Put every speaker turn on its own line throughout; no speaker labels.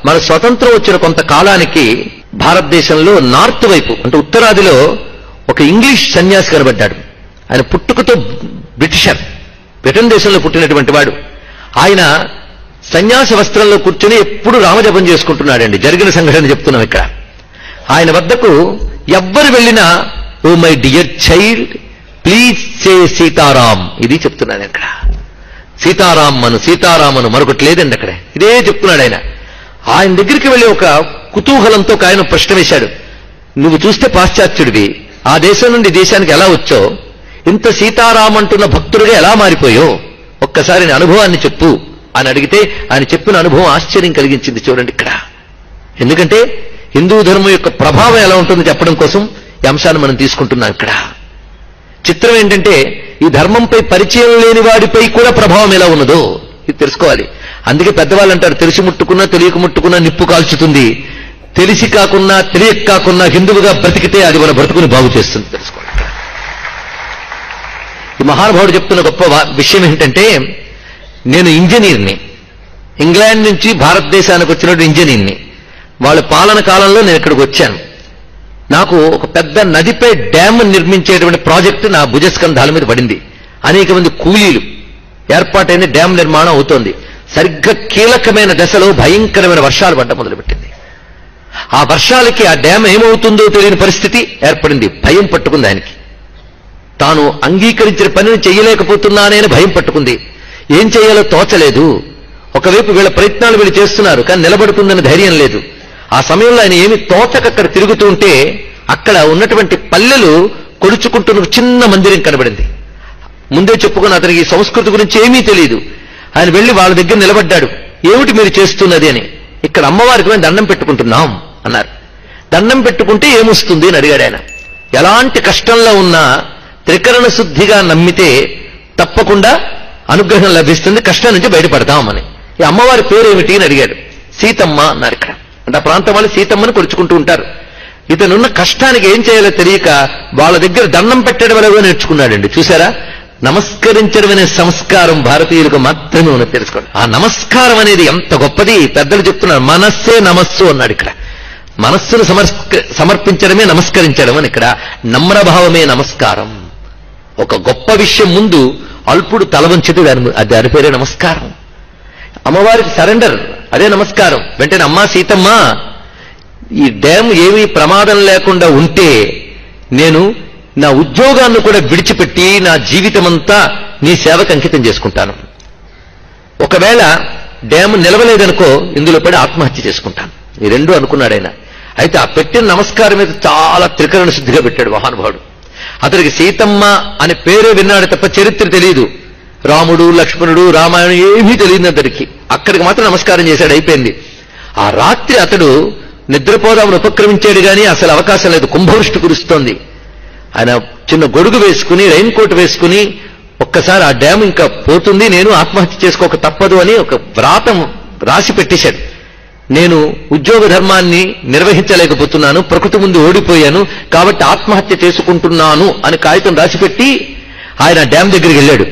మన స్వతంత్రం వచ్చిన కొంతకాలానికి భారతదేశంలో నార్త్ వైపు అంటే ఉత్తరాదిలో ఒక ఇంగ్లీష్ సన్యాసి కనబడ్డాడు. ఆయన పుట్టుకతో బ్రిటిషర్, బ్రిటన్ దేశంలో పుట్టినటువంటి వాడు. ఆయన సన్యాసి వస్త్రంలో కూర్చొని ఎప్పుడు రామజపం చేసుకుంటున్నాడండి. జరిగిన సంఘటన చెప్తున్నాం ఇక్కడ. ఆయన వద్దకు ఎవ్వరు వెళ్ళినా oh my dear child please say Sitaram, ఇది చెప్తున్నాడు ఇక్కడ. సీతారామను మరొకటి లేదండి అక్కడ, ఇదే చెప్తున్నాడు ఆయన. ఆయన దగ్గరికి వెళ్ళి ఒక కుతూహలంతో ఒక ఆయన ప్రశ్న వేశాడు. నువ్వు చూస్తే పాశ్చాత్యుడివి, ఆ దేశం నుండి దేశానికి ఎలా వచ్చో, ఇంత సీతారాం అంటున్న భక్తుడిగా ఎలా మారిపోయో ఒక్కసారి నీ అనుభవాన్ని చెప్పు అని అడిగితే ఆయన చెప్పిన అనుభవం ఆశ్చర్యం కలిగించింది. చూడండి ఇక్కడ. ఎందుకంటే హిందూ ధర్మం యొక్క ప్రభావం ఎలా ఉంటుందో చెప్పడం కోసం ఈ అంశాన్ని మనం తీసుకుంటున్నాం ఇక్కడ. చిత్రం ఏంటంటే ఈ ధర్మంపై పరిచయం లేని వాడిపై కూడా ప్రభావం ఎలా ఉన్నదో ఇది తెలుసుకోవాలి. అందుకే పెద్దవాళ్ళు అంటారు, తెలిసి ముట్టుకున్నా తెలియక ముట్టుకున్నా నిప్పు కాల్చుతుంది, తెలిసి కాకున్నా తెలియక కాకున్నా హిందువుగా బ్రతికితే అది మన బ్రతుకుని బాగు చేస్తుంది. తెలుసుకోవాలి. ఈ మహానుభావుడు చెప్తున్న గొప్ప విషయం ఏంటంటే, నేను ఇంజనీర్ని, ఇంగ్లాండ్ నుంచి భారతదేశానికి వచ్చినటువంటి ఇంజనీర్ని. వాళ్ళ పాలన కాలంలో నేను ఇక్కడికి వచ్చాను. నాకు ఒక పెద్ద నదిపై డ్యామ్ నిర్మించేటువంటి ప్రాజెక్టు నా భుజస్కంధాల మీద పడింది. అనేక మంది కూలీలు ఏర్పాటైన డ్యామ్ నిర్మాణం అవుతోంది. సరిగ్గా కీలకమైన దశలో భయంకరమైన వర్షాలు పడ్డ మొదలుపెట్టింది. ఆ వర్షాలకి ఆ డ్యామ్ ఏమవుతుందో తెలియని పరిస్థితి ఏర్పడింది. భయం పట్టుకుంది ఆయనకి. తాను అంగీకరించిన పనిని చేయలేకపోతున్నానని భయం పట్టుకుంది. ఏం చేయాలో తోచలేదు. ఒకవైపు వీళ్ళ ప్రయత్నాలు వీళ్ళు చేస్తున్నారు, కానీ నిలబడుతుందని ధైర్యం లేదు. ఆ సమయంలో ఆయన ఏమి తోచక అక్కడ తిరుగుతూ ఉంటే అక్కడ ఉన్నటువంటి పల్లెలు కొలుచుకుంటున్న చిన్న మందిరం కనబడింది. ముందే చెప్పుకుని అతనికి సంస్కృతి గురించి ఏమీ తెలియదు. ఆయన వెళ్లి వాళ్ళ దగ్గర నిలబడ్డాడు. ఏమిటి మీరు చేస్తున్నది అని. ఇక్కడ అమ్మవారికి మేము దండం పెట్టుకుంటున్నాం అన్నారు. దండం పెట్టుకుంటే ఏమొస్తుంది అని అడిగాడు ఆయన. ఎలాంటి కష్టంలో ఉన్నా త్రికరణ శుద్ధిగా నమ్మితే తప్పకుండా అనుగ్రహం లభిస్తుంది, కష్టం నుంచి బయటపడతామని. ఈ అమ్మవారి పేరేమిటి అని అడిగాడు. సీతమ్మ అన్నారు. ఇక్కడ అంటే ఆ ప్రాంతం వాళ్ళు సీతమ్మని కొలుచుకుంటూ ఉంటారు. ఇతనున్న కష్టానికి ఏం చేయాలో తెలియక వాళ్ళ దగ్గర దండం పెట్టడం వరకు నేర్చుకున్నాడండి. చూసారా, నమస్కరించడం అనే సంస్కారం భారతీయులకు మాత్రమే ఉన్నది. తెలుసుకోండి. ఆ నమస్కారం అనేది ఎంత గొప్పది. పెద్దలు చెప్తున్నారు, మనస్సే నమస్సు అన్నాడు. ఇక్కడ మనస్సును సమర్పించడమే నమస్కరించడం అని. ఇక్కడ నమ్రభావమే నమస్కారం. ఒక గొప్ప విషయం ముందు అల్పుడు తల వంచితే దాని పేరే నమస్కారం. అమ్మవారికి సరెండర్, అదే నమస్కారం. వెంటనే అమ్మా సీతమ్మ, ఈ డ్యామ్ ఏమీ ప్రమాదం లేకుండా ఉంటే నేను నా ఉద్యోగాన్ని కూడా విడిచిపెట్టి నా జీవితమంతా నీ సేవకు అంకితం చేసుకుంటాను. ఒకవేళ డ్యామ్ నిలవలేదనుకో ఇందులో పడి ఆత్మహత్య చేసుకుంటాను. ఈ రెండు అనుకున్నాడు ఆయన. అయితే ఆ పెట్టిన నమస్కారం మీద చాలా త్రికరణ శుద్ధిగా పెట్టాడు మహానుభావుడు. అతనికి సీతమ్మ అనే పేరే విన్నాడు తప్ప చరిత్ర తెలియదు. రాముడు లక్ష్మణుడు రామాయణం ఏమీ తెలియదు అతడికి. అక్కడికి మాత్రం నమస్కారం చేశాడు, అయిపోయింది. ఆ రాత్రి అతడు నిద్రపోదామని ఉపక్రమించాడు కానీ అసలు అవకాశం లేదు. కుంభవృష్టి కురుస్తోంది. ఆయన చిన్న గొడుగు వేసుకుని రైన్ కోట్ వేసుకుని ఒక్కసారి ఆ డ్యామ్ ఇంకా పోతుంది, నేను ఆత్మహత్య చేసుకోక తప్పదు అని ఒక వ్రాతం రాసి పెట్టేశాడు. నేను ఉద్యోగ ధర్మాన్ని నిర్వహించలేకపోతున్నాను, ప్రకృతి ముందు ఓడిపోయాను, కాబట్టి ఆత్మహత్య చేసుకుంటున్నాను అని కాగితం రాసిపెట్టి ఆయన డ్యామ్ దగ్గరికి వెళ్ళాడు.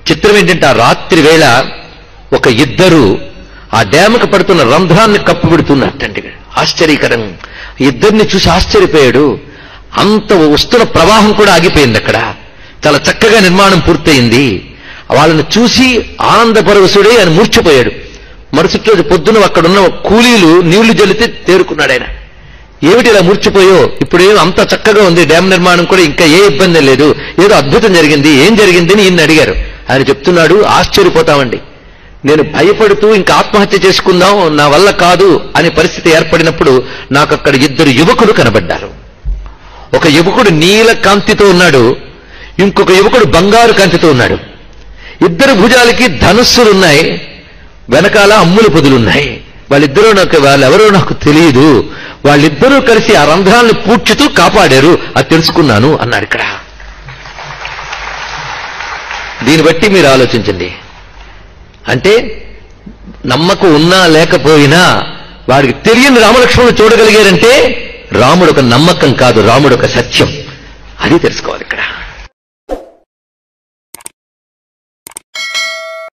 చిత్రం ఏంటంటే ఆ రాత్రి వేళ ఒక ఇద్దరు ఆ డ్యామ్కి పడుతున్న రంధ్రాన్ని కప్పుబెడుతున్నట్టండి. ఆశ్చర్యకరం. ఇద్దరిని చూసి ఆశ్చర్యపోయాడు. అంత వస్తున్న ప్రవాహం కూడా ఆగిపోయింది. అక్కడ చాలా చక్కగా నిర్మాణం పూర్తయింది. వాళ్ళని చూసి ఆనందపరవశుడై ఆయన మూర్ఛపోయాడు. మరుసటి రోజు పొద్దున అక్కడున్న కూలీలు నీళ్లు జల్లితే తేరుకున్నాడు ఆయన. ఏమిటి ఇలా మూర్ఛపోయో, ఇప్పుడు అంత చక్కగా ఉంది డ్యామ్ నిర్మాణం కూడా, ఇంకా ఏ ఇబ్బంది లేదు, ఏదో అద్భుతం జరిగింది, ఏం జరిగింది అని ఈయన అడిగారు. ఆయన చెప్తున్నాడు, ఆశ్చర్యపోతామండి, నేను భయపడుతూ ఇంకా ఆత్మహత్య చేసుకుందాం నా వల్ల కాదు అనే పరిస్థితి ఏర్పడినప్పుడు నాకు అక్కడ ఇద్దరు యువకులు కనబడ్డారు. ఒక యువకుడు నీల కాంతితో ఉన్నాడు, ఇంకొక యువకుడు బంగారు కాంతితో ఉన్నాడు. ఇద్దరు భుజాలకి ధనుస్సులున్నాయి, వెనకాల అమ్ముల పొదులున్నాయి. వాళ్ళెవరో నాకు తెలియదు. వాళ్ళిద్దరూ కలిసి ఆ రంధ్రాలను పూడ్చుతూ కాపాడారు, అది తెలుసుకున్నాను అన్నాడు ఇక్కడ. దీన్ని బట్టి మీరు ఆలోచించండి. అంటే నమ్మకం ఉన్నా లేకపోయినా వాడికి తెలియని రామలక్ష్మణులు చూడగలిగారంటే రాముడు ఒక నమ్మకం కాదు, రాముడు ఒక సత్యం. అది తెలుసుకోవాలి.